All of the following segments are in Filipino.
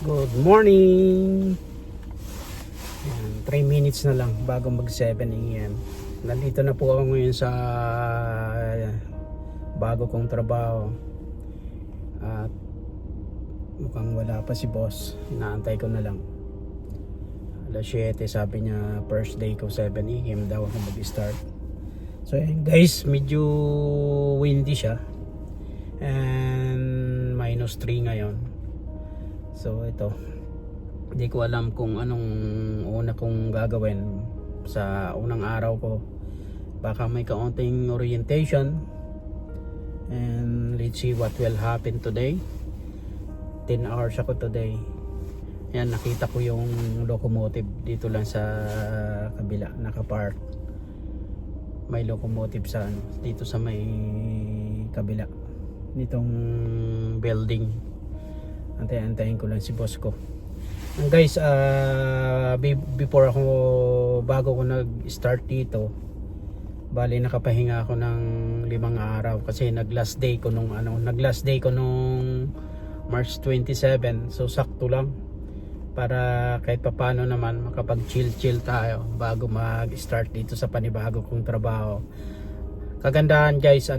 Good morning! Ayan, 3 minutes na lang bago mag 7 AM. Nandito na po ako ngayon sa bago kong trabaho. At mukhang wala pa si boss. Inaantay ko na lang. Alas 7 sabi niya first day ko 7 AM daw ako mag-start. So ayan guys, medyo windy siya. And -3 ngayon. So ito, hindi ko alam kung anong una kong gagawin sa unang araw ko. Baka may kaunting orientation, and let's see what will happen today. 10 hours ako today. Yan, nakita ko yung locomotive dito lang sa kabila, nakapark. May locomotive sa dito sa may kabila nitong building. Antayin ko lang si boss ko. And guys, before bago ko nag-start dito, bali nakapahinga ako ng 5 araw kasi nag-last day ko nung March 27. So sakto lang para kahit papano naman makapag-chill tayo bago mag-start dito sa panibago kong trabaho. Kagandahan guys,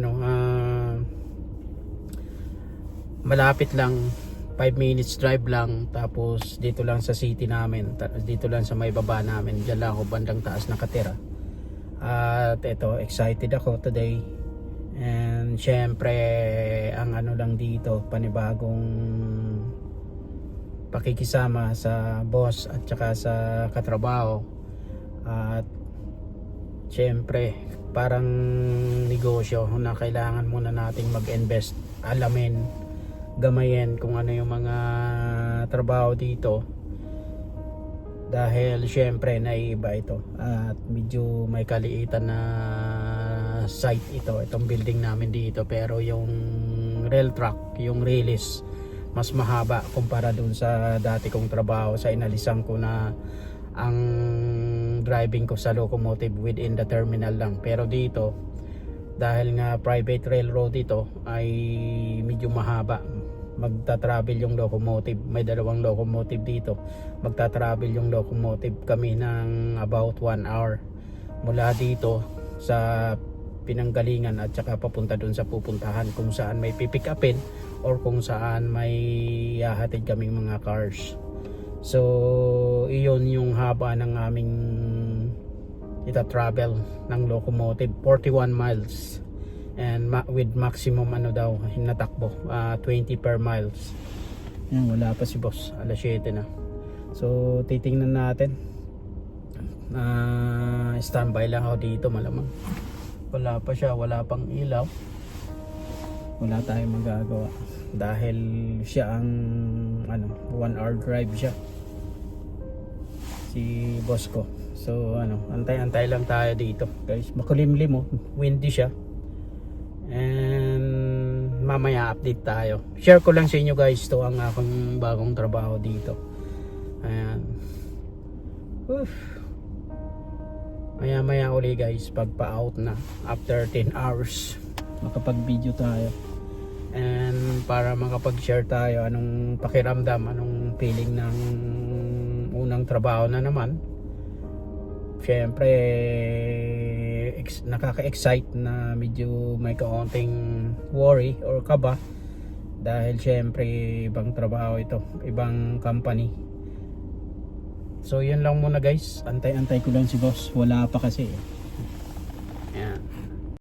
malapit lang, 5 minutes drive lang, tapos dito lang sa city namin, dito lang sa may baba namin, dyan lang ako bandang taas nakatira. At ito, excited ako today. And syempre ang lang dito, panibagong pakikisama sa boss at saka sa katrabaho. At syempre parang negosyo na kailangan muna nating mag-invest, alamin, gamayin kung ano yung mga trabaho dito, dahil syempre naiiba ito at medyo may kaliitan na site itong building namin dito, pero yung rail track, yung release mas mahaba kumpara dun sa dati kong trabaho sa inalisan ko, na ang driving ko sa locomotive within the terminal lang. Pero dito, dahil nga private railroad ito, ay medyo mahaba. Magta-travel yung locomotive, may 2 locomotive dito. Magta-travel yung locomotive kami ng about 1 hour mula dito sa pinanggalingan at saka papunta dun sa pupuntahan, kung saan may pipick upin or kung saan may hahatid kaming mga cars. So iyon yung haba ng aming ita-travel ng locomotive, 41 miles, and with maximum hinatakbo 20 per miles. Yan, wala pa si boss, alas 7 na. So titingnan natin, standby lang ako dito, malamang wala pa siya, wala pang ilaw, wala tayong magagawa dahil siya ang 1 hour drive siya, si boss ko. So antay-antay lang tayo dito guys, makulimlim, windy siya. And mamaya update tayo, share ko lang sa inyo guys, to ang akong bagong trabaho dito. Ayan, maya uli guys, pagpa-out na after 10 hours makapag video tayo, and para makapag-share tayo anong pakiramdam, anong feeling ng unang trabaho na naman. Syempre nakaka-excite na medyo may kaunting worry or kaba, dahil syempre ibang trabaho ito, ibang company. So yun lang muna guys, antay-antay ko lang si boss, wala pa kasi